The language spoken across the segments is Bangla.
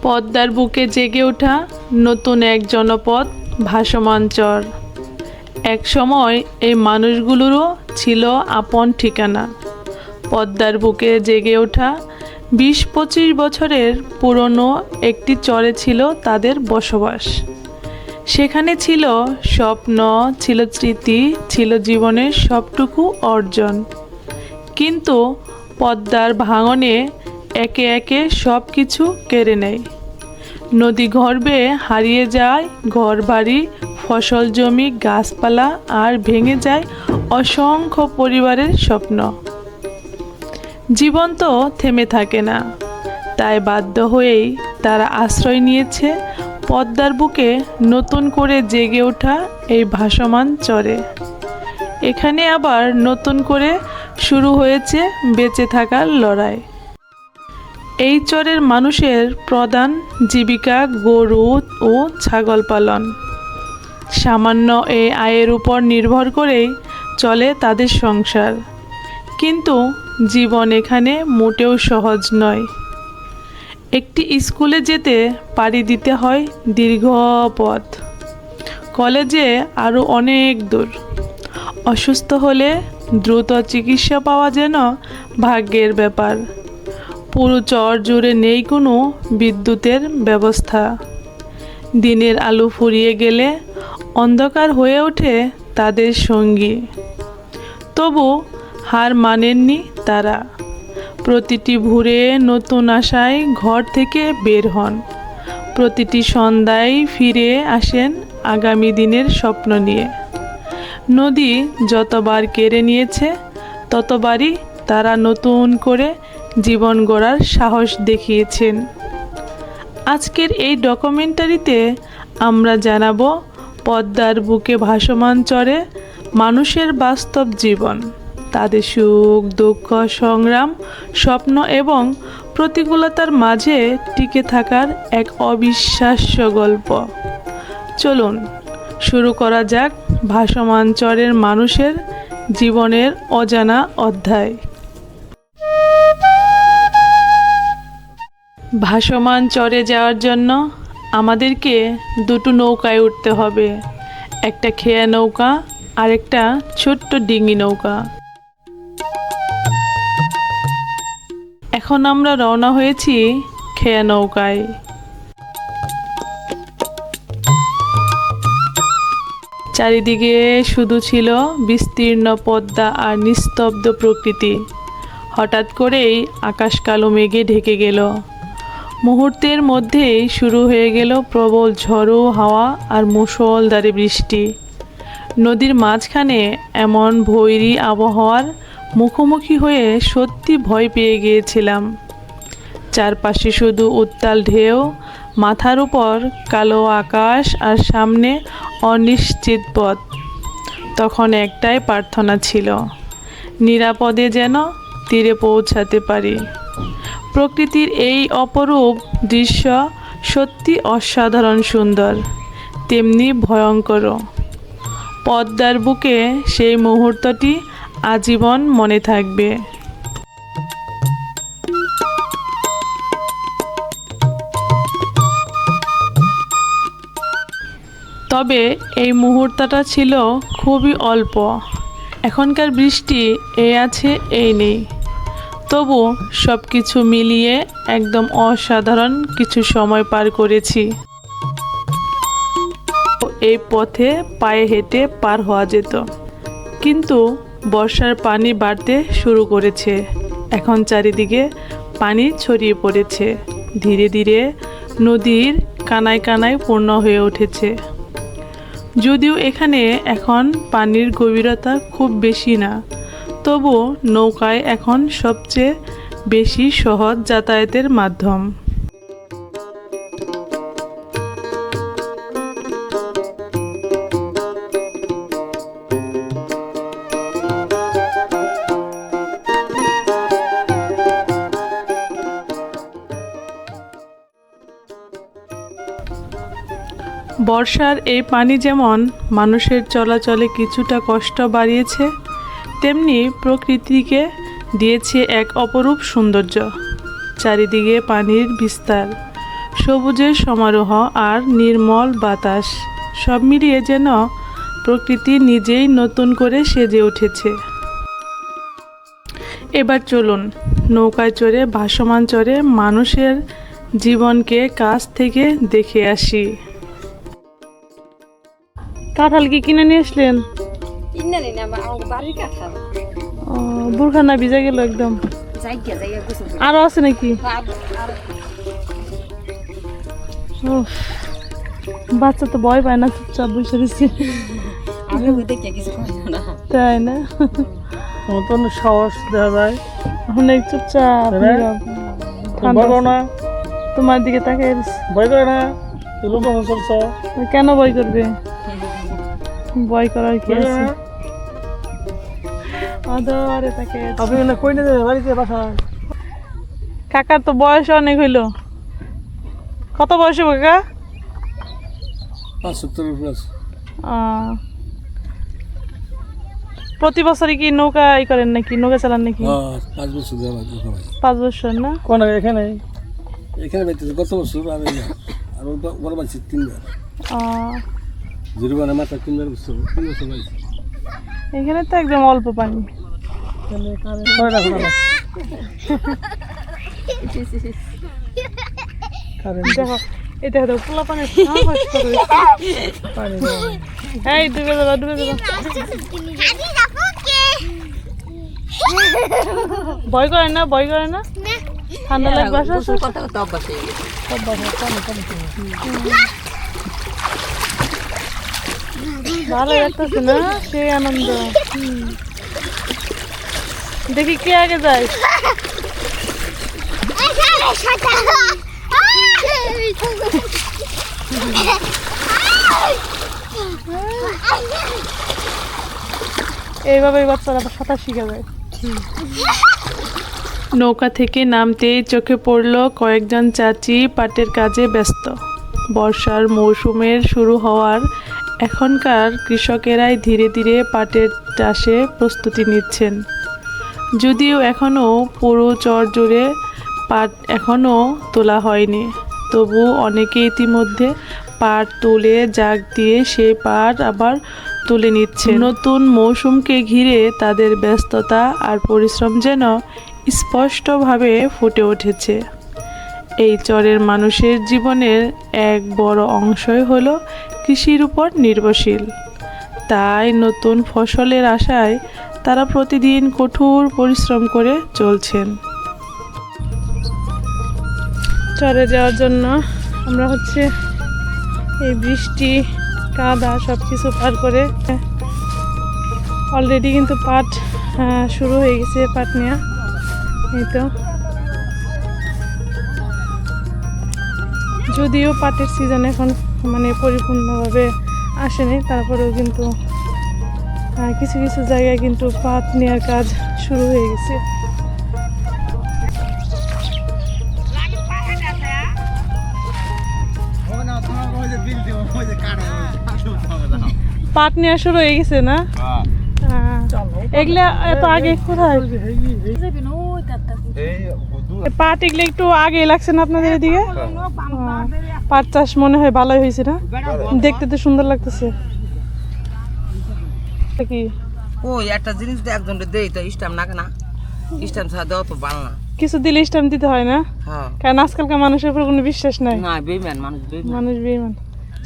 পদ্মার বুকে জেগে ওঠা নতুন এক জনপদ ভাসমান চর। এক সময় এই মানুষগুলোরও ছিল আপন ঠিকানা। পদ্মার বুকে জেগে ওঠা ২০-২৫ বছরের পুরনো একটি চরে ছিল তাদের বসবাস। সেখানে ছিল স্বপ্ন, ছিল স্মৃতি, ছিল জীবনের সবটুকু অর্জন। কিন্তু পদ্মার ভাঙনে একে একে সব কিছু কেড়ে নেয়। নদী গর্ভে হারিয়ে যায় ঘরবাড়ি, ফসল জমি, গাছপালা, আর ভেঙে যায় অসংখ্য পরিবারের স্বপ্ন। জীবন তো থেমে থাকে না, তাই বাধ্য হয়েই তারা আশ্রয় নিয়েছে পদ্মার বুকে নতুন করে জেগে ওঠা এই ভাসমান চরে। এখানে আবার নতুন করে শুরু হয়েছে বেঁচে থাকার লড়াই। এই চরের মানুষের প্রধান জীবিকা গরু ও ছাগল পালন। সামান্য এই আয়ের উপর নির্ভর করেই চলে তাদের সংসার। কিন্তু জীবন এখানে মোটেও সহজ নয়। একটি স্কুলে যেতে পাড়ি দিতে হয় দীর্ঘ পথ, কলেজে আরও অনেক দূর। অসুস্থ হলে দ্রুত চিকিৎসা পাওয়া যেন ভাগ্যের ব্যাপার। পুরো চর জুড়ে নেই কোনো বিদ্যুতের ব্যবস্থা। দিনের আলো ফুরিয়ে গেলে অন্ধকার হয়ে ওঠে তাদের সঙ্গী। তবু হার মানেননি তারা। প্রতিটি ভোরে নতুন আশায় ঘর থেকে বের হন। প্রতিটি সন্ধ্যায় ফিরে আসেন আগামী দিনের স্বপ্ন নিয়ে। নদী যতবার কেড়ে নিয়েছে ততবারই তারা নতুন করে জীবন গড়ার সাহস দেখিয়েছেন। আজকের এই ডকুমেন্টারিতে আমরা জানাবো পদ্মার বুকে ভাসমান চরে মানুষের বাস্তব জীবন, তাদের সুখ দুঃখ, সংগ্রাম, স্বপ্ন এবং প্রতিকূলতার মাঝে টিকে থাকার এক অবিশ্বাস্য গল্প। চলুন শুরু করা যাক ভাসমান চরের মানুষের জীবনের অজানা অধ্যায়। ভাসমান চরে যাওয়ার জন্য আমাদেরকে দুটো নৌকায় উঠতে হবে, একটা খেয়া নৌকা আর একটা ছোট্ট ডিঙি নৌকা। এখন আমরা রওনা হয়েছি খেয়া নৌকায়। চারিদিকে শুধু ছিল বিস্তীর্ণ পদ্মা আর নিস্তব্ধ প্রকৃতি। হঠাৎ করেই আকাশ কালো মেঘে ঢেকে গেল। মুহূর্তের মধ্যেই শুরু হয়ে গেল প্রবল ঝড়ো হাওয়া আর মুষলধারে বৃষ্টি। নদীর মাঝখানে এমন ভৈরী আবহাওয়ার মুখোমুখি হয়ে সত্যি ভয় পেয়ে গিয়েছিলাম। চারপাশে শুধু উত্তাল ঢেউ, মাথার উপর কালো আকাশ আর সামনে অনিশ্চিত পথ। তখন একটাই প্রার্থনা ছিল, নিরাপদে যেন তীরে পৌঁছাতে পারি। প্রকৃতির এই অপরূপ দৃশ্য সত্যি অসাধারণ সুন্দর, তেমনি ভয়ঙ্কর। পদ্মার বুকে সেই মুহূর্তটি আজীবন মনে থাকবে। তবে এই মুহূর্তটা ছিল খুবই অল্প। এখনকার বৃষ্টি এই আছে এই নেই, তবু সব কিছু মিলিয়ে একদম অসাধারণ কিছু সময় পার করেছি। এই পথে পায়ে হেঁটে পার হওয়া যেত, কিন্তু বর্ষার পানি বাড়তে শুরু করেছে। এখন চারিদিকে পানি ছড়িয়ে পড়েছে, ধীরে ধীরে নদীর কানায় কানায় পূর্ণ হয়ে উঠেছে। যদিও এখানে এখন পানির গভীরতা খুব বেশি না, তবু নৌকায় এখন সবচেয়ে বেশি সহজ যাতায়াতের মাধ্যম। বর্ষার এই পানি যেমন মানুষের চলাচলে কিছুটা কষ্ট বাড়িয়েছে, তেমনি প্রকৃতিকে দিয়েছে এক অপরূপ সৌন্দর্য। চারিদিকে পানির বিস্তার, সবুজের সমারোহ আর নির্মল বাতাস সব মিলিয়ে যেন প্রকৃতি নিজেই নতুন করে সেজে উঠেছে। এবার চলুন নৌকায় চড়ে ভাসমান চরে মানুষের জীবনকে কাছ থেকে দেখে আসি। কাঁঠাল কি কিনে নিয়ে আসলেন? বুরখানা ভিজে গেল একদম। আরো আছে নাকি? বাচ্চা তো ভয় পায় না, চুপচাপ বসে দিচ্ছি। তাই না? নতুন সাহস দেওয়া যায়, অনেক চুপচাপ। তোমার দিকে তাকিয়ে ভয় করে না? চলছ কেন ভয় করবে? ভয় করার কি আছে? আদরে তাকে আপনি কই না যাবে বাড়িতে বাসায়? কাকার তো বয়স অনেক হইলো। কত বয়স হবে কাকা? 75 প্লাস। প্রতি বছরই কি নৌকা করেন নাকি, নৌকা চালান নাকি? 5 বছর 5 বছর না? কোন এখানে বাইতে গত বছর আর বড় বাইছে 3 বার। জরিমানা মাত্র 3 বছর বাইছে। এখানে তো একদম অল্প পানি। দেখো এটা তো পোলা পানি। এই ডুবে যাবা, ডুবে যাবা। ভয় করে না? ভয় করে না? ঠান্ডা লাগবে? ভালো লাগতেছে না? সেই আনন্দ। দেখি কে আগে যায়। এইভাবে বাচ্চারা সাঁতার শিখে যায়। নৌকা থেকে নামতেই চোখে পড়ল কয়েকজন চাচি পাটের কাজে ব্যস্ত। বর্ষার মৌসুমের শুরু হওয়ার এখনকার কৃষকেরাই ধীরে ধীরে পাটের চাষে প্রস্তুতি নিচ্ছেন। যদিও এখনও পুরো চর জুড়ে পাট এখনও তোলা হয়নি, তবু অনেকে ইতিমধ্যে পাট তুলে জাগ দিয়ে সেই পাট আবার তুলে নিচ্ছে। নতুন মৌসুমকে ঘিরে তাদের ব্যস্ততা আর পরিশ্রম যেন স্পষ্টভাবে ফুটে উঠেছে। এই চরের মানুষের জীবনের এক বড় অংশই হলো কৃষির উপর নির্ভরশীল। তাই নতুন ফসলের আশায় তারা প্রতিদিন কঠোর পরিশ্রম করে চলছেন। চরে যাওয়ার জন্য আমরা এই বৃষ্টি কাদা সব কিছু পার করে অলরেডি কিন্তু পাট শুরু হয়ে গেছে। পাট নেওয়া এই তো, যদিও পাটের সিজন এখন পরিপূর্ণভাবে আসেনি, তারপরেও কিন্তু কিছু কিছু জায়গায় কিন্তু পাট নেওয়ার কাজ শুরু হয়ে গেছে। পাট নেওয়া শুরু হয়ে গেছে না? এগুলা এত আগে কোথায় পাট? এগুলো একটু আগে লাগছে না আপনাদের এদিকে? পাট চাষ মনে হয় ভালোই হয়েছে না? দেখতে তো সুন্দর লাগতেছে। কি ওই একটা জিনিস তো একজন দেই তো স্ট্যাম্প না, কেনা স্ট্যাম্প ছাড়া দেওয়া তো ভালো না। কিছু দিলে স্ট্যাম্প দিতে হয় না? কারণ আজকালকার মানুষের উপর কোনো বিশ্বাস নাই। না, বেঈমান মানুষ বেঈমান।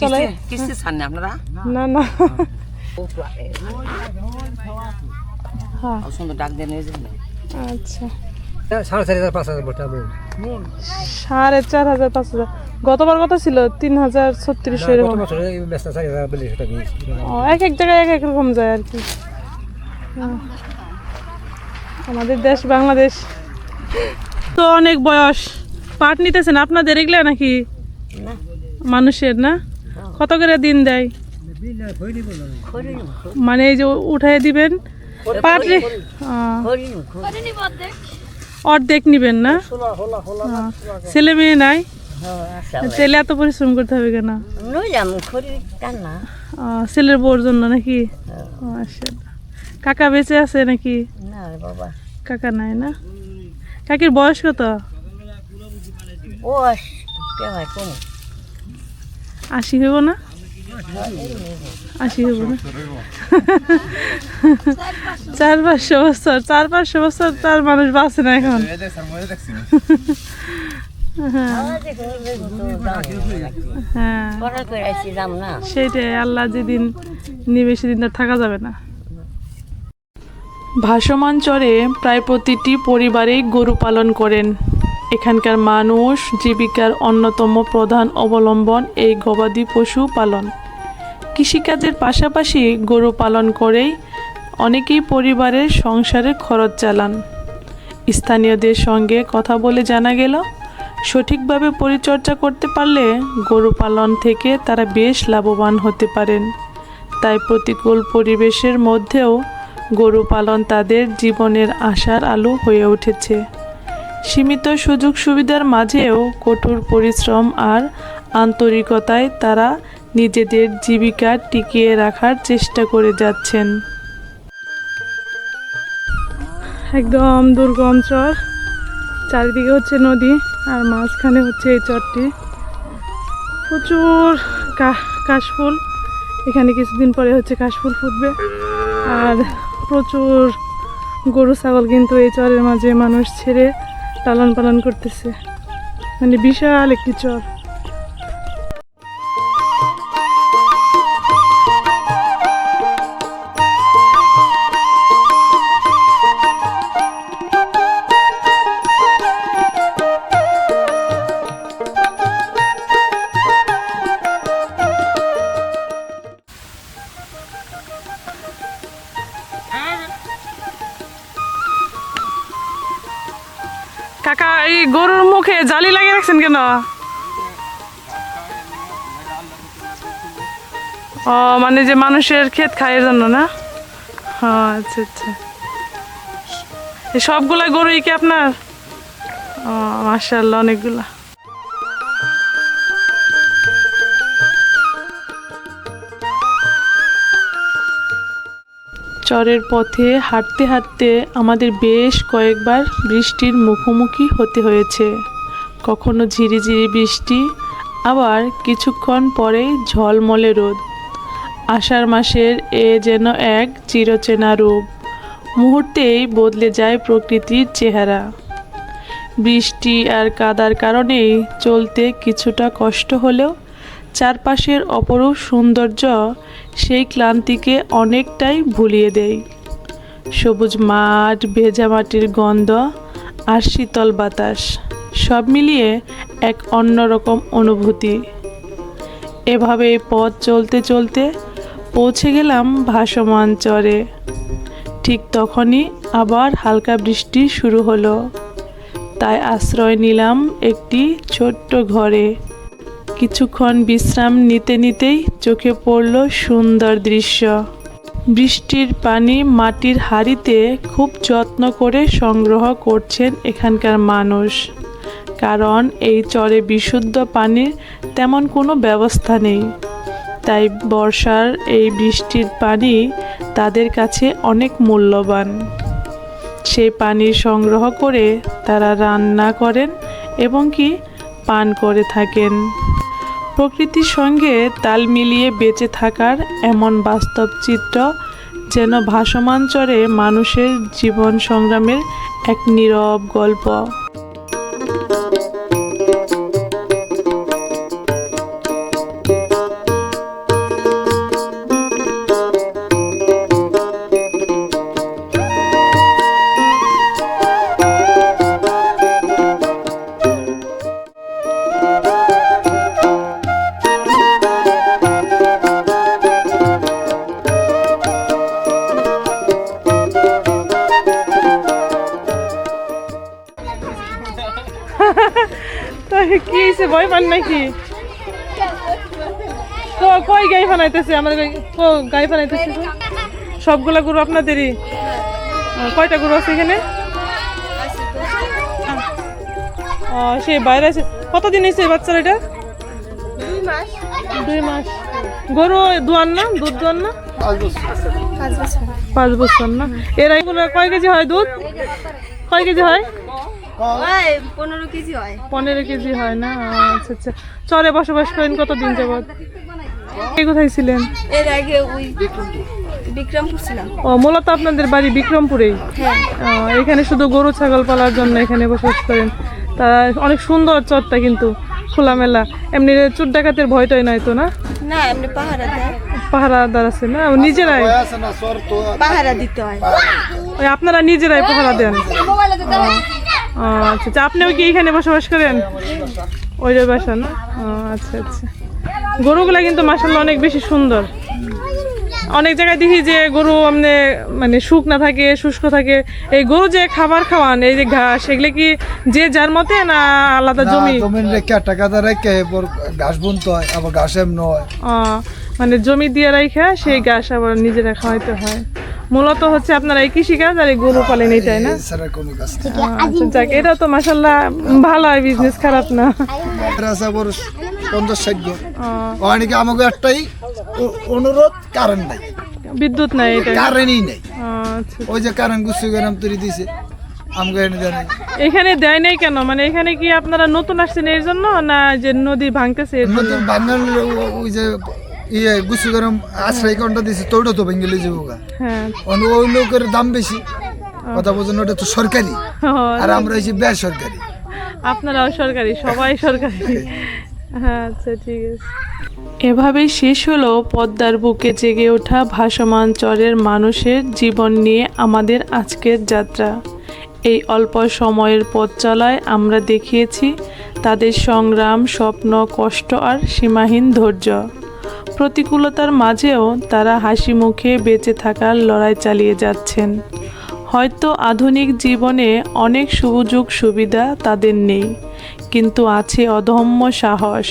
চলে কিস্তি ছাড়নি আপনারা? না না, হ্যাঁ সুন্দর ডাক দিয়ে নিয়ে যাবেন। আচ্ছা 4,500 গতবার কত ছিল? 3,036 এরকম। এক এক জায়গায় এক এক রকম যায় আর কি। আমাদের দেশ বাংলাদেশ তো অনেক বয়স। পাট নিতেছেন আপনাদের এগুলা নাকি মানুষের না? কত করে দিন দেয়? মানে এই যে উঠাই দিবেন পাট, অর্ধেক নিবেন না? ছেলে মেয়ে নাই? ছেলে এত পরিশ্রম করতে হবে কেন? ছেলের বউর জন্য নাকি? কাকা বেঁচে আছে নাকি? কাকা নাই না? কাকির বয়স কত? হয় কম 80 হইব না? 80 হইব না? 400-500 বছর, 400-500 বছর তার মানুষ বাঁচে না এখন। হ্যাঁ সেটাই, আল্লাহ যেদিন নিবে সেদিন আর থাকা যাবে না। ভাসমান চরে প্রায় প্রতিটি পরিবারেই গরু পালন করেন। এখানকার মানুষ জীবিকার অন্যতম প্রধান অবলম্বন এই গবাদি পশু পালন। কৃষিকাজের পাশাপাশি গরু পালন করেই অনেকেই পরিবারের সংসারের খরচ চালান। স্থানীয়দের সঙ্গে কথা বলে জানা গেল, সঠিকভাবে পরিচর্যা করতে পারলে গরু পালন থেকে তারা বেশ লাভবান হতে পারেন। তাই প্রতিকূল পরিবেশের মধ্যেও গরু পালন তাদের জীবনের আশার আলো হয়ে উঠেছে। সীমিত সুযোগ সুবিধার মাঝেও কঠোর পরিশ্রম আর আন্তরিকতায় তারা নিজেদের জীবিকা টিকিয়ে রাখার চেষ্টা করে যাচ্ছেন। একদম দুর্গম চর, চারিদিকে হচ্ছে নদী আর মাঝখানে হচ্ছে এই চরটি। প্রচুর কাশফুল, এখানে কিছুদিন পরে হচ্ছে কাশফুল ফুটবে। আর প্রচুর গরু ছাগল কিন্তু এই চরের মাঝে মানুষ ছেড়ে লালন পালন করতেছে, মানে বিশাল একটি চর। কাকা, এই গরুর মুখে জালি লাগিয়ে রাখছেন কেন? ও মানে যে মানুষের ক্ষেত খায় এর জন্য না? আচ্ছা আচ্ছা। এই সবগুলা গরুই কি আপনার? ও মাশাআল্লাহ, অনেকগুলা। চরের পথে হাঁটতে হাঁটতে আমাদের বেশ কয়েকবার বৃষ্টির মুখোমুখি হতে হয়েছে। কখনো ঝিরিঝিরি বৃষ্টি, আবার কিছুক্ষণ পরেই ঝলমলে রোদ। আষাঢ় মাসের এ যেন এক চিরচেনা রূপ, মুহূর্তেই বদলে যায় প্রকৃতির চেহারা। বৃষ্টি আর কাদার কারণেই চলতে কিছুটা কষ্ট হলেও চারপাশের অপরূপ সৌন্দর্য সেই ক্লান্তিকে অনেকটাই ভুলিয়ে দেয়। সবুজ মাঠ, ভেজা মাটির গন্ধ আর শীতল বাতাস সব মিলিয়ে এক অন্যরকম অনুভূতি। এভাবে পথ চলতে চলতে পৌঁছে গেলাম ভাসমান চরে। ঠিক তখনই আবার হালকা বৃষ্টি শুরু হলো, তাই আশ্রয় নিলাম একটি ছোট্ট ঘরে। কিছুক্ষণ বিশ্রাম নিতে নিতেই চোখে পড়ল সুন্দর দৃশ্য। বৃষ্টির পানি মাটির হাঁড়িতে খুব যত্ন করে সংগ্রহ করছেন এখানকার মানুষ, কারণ এই চরে বিশুদ্ধ পানির তেমন কোনো ব্যবস্থা নেই। তাই বর্ষার এই বৃষ্টির পানি তাদের কাছে অনেক মূল্যবান। সেই পানি সংগ্রহ করে তারা রান্না করেন এবং কি পান করে থাকেন। প্রকৃতির সঙ্গে তাল মিলিয়ে বেঁচে থাকার এমন বাস্তব চিত্র যেন ভাসমান চরে মানুষের জীবন সংগ্রামের এক নীরব গল্প। কি হয়েছে, ভয় পান নাকি? কই গাই ফানাইতেছে? আমাদের গাই ফানাইতেছে সবগুলা গরু আপনাদেরই? কয়টা গরু আছে এখানে? সেই বাইরে আছে। কতদিন হয়েছে বাচ্চারা? এটা 2 মাস। গরু দোয়ান না, দুধ দোয়ান না? 5 বছর না? এরা এগুলো কয় কেজি হয় দুধ? কয় কেজি হয়? ওই 15 কেজি হয়। 15 কেজি হয় না? আচ্ছা আচ্ছা। চরে বসবাস করেন কতদিন যাবত? কোথায় ছিলেন? এর আগে ওই বিক্রমপুর ছিলাম। ও, মূলত আপনাদের বাড়ি বিক্রমপুরেই? হ্যাঁ। এখানে শুধু গরু ছাগল পালার জন্য এখানে বসবাস করেন? তা অনেক সুন্দর চরটা, কিন্তু খোলামেলা। এমনি চোর ডাকাতের ভয়টাই নাই তো না? না, এমনি পাহারা দেয়। পাহারাদার আছে না? নিজেরাই পাহারা দিতে হয়। ওই আপনারা নিজেরাই পাহারা দেন? আচ্ছা আচ্ছা। আপনিও কি এখানে বসবাস করেন? ওই যে বাসা না? আচ্ছা আচ্ছা। গরুগুলা কিন্তু মাশাআল্লাহ অনেক বেশি সুন্দর। অনেক জায়গায় দেখি যে গরু মানে শুকনা থাকে, শুষ্ক থাকে। এই গরু যে খাবার খাওয়ান, এই যে ঘাস, এগুলো কি যে যার মতে না আলাদা জমি? জমিন রেখে টাকাটা রেখে ঘাস বুনতে হয়, আবার ঘাস এমনি হয়। মানে জমি দিয়ে রাখা সেই ঘাস আবার নিজেরা খাওয়াইতে হয়। মূলত হচ্ছে আপনারা এই কৃষিকাজ আর এই গরু পালেন, এইটাই না? এছাড়া কোনো কাজ নেই। আচ্ছা যাক, এটা তো মাশাআল্লাহ ভালো হয়, বিজনেস খারাপ না। আছে আবার 50-60 ঘর। অনেকে আমাকে একটাই অনুরোধ, কারেন্ট নাই, বিদ্যুৎ নাই, এটা? কারেন্টই নেই। আচ্ছা। ওই যে কারেন্ট গুছিয়ে গেলাম তৈরি দিছে, আমাকে এনে দেয় নাই। এখানে দেয় নাই কেন? মানে এখানে কি আপনারা নতুন আসছেন এর জন্য, না যে নদী ভাঙতেছে এর জন্য? নতুন বাঙাল ওই যে গুছিয়ে গেলাম আশ্রয় কোনটা দিছে, তোটা তো ভেঙে যাবো গা। হ্যাঁ। ওই লোকের দাম বেশি, কথা বোঝেন, ওটা তো সরকারি, আর আমরা হচ্ছে বেসরকারি। আপনারাও সরকারি, সবাই সরকারি। হ্যাঁ, আচ্ছা ঠিক আছে। এভাবেই শেষ হলো পদ্মার বুকে জেগে ওঠা ভাসমান চরের মানুষের জীবন নিয়ে আমাদের আজকের যাত্রা। এই অল্প সময়ের পথ চলায় আমরা দেখিয়েছি তাদের সংগ্রাম, স্বপ্ন, কষ্ট আর সীমাহীন ধৈর্য। প্রতিকূলতার মাঝেও তারা হাসি মুখে বেঁচে থাকার লড়াই চালিয়ে যাচ্ছেন। হয়তো আধুনিক জীবনে অনেক সুযোগ সুবিধা তাদের নেই, কিন্তু আছে অদম্য সাহস,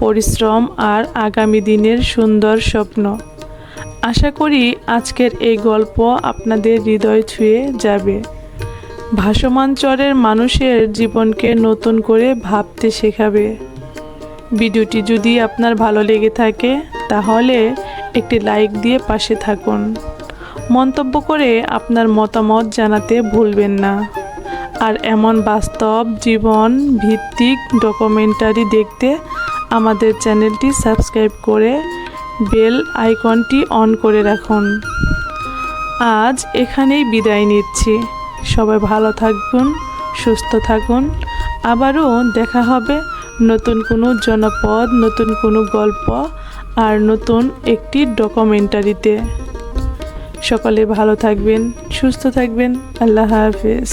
পরিশ্রম আর আগামী দিনের সুন্দর স্বপ্ন। আশা করি আজকের এই গল্প আপনাদের হৃদয় ছুঁয়ে যাবে। ভাসমান চরের মানুষের জীবনকে নতুন করে ভাবতে শেখাবে। ভিডিওটি যদি আপনার ভালো লেগে থাকে তাহলে একটি লাইক দিয়ে পাশে থাকুন। মন্তব্য করে আপনার মতামত জানাতে ভুলবেন না। আর এমন বাস্তব জীবন ভিত্তিক ডকুমেন্টারি দেখতে আমাদের চ্যানেলটি সাবস্ক্রাইব করে বেল আইকনটি অন করে রাখুন। আজ এখানেই বিদায় নিচ্ছি। সবাই ভালো থাকুন, সুস্থ থাকুন। আবারও দেখা হবে নতুন কোনো জনপদ, নতুন কোনো গল্প আর নতুন একটি ডকুমেন্টারিতে। সকলে ভালো থাকবেন, সুস্থ থাকবেন। আল্লাহ হাফেজ।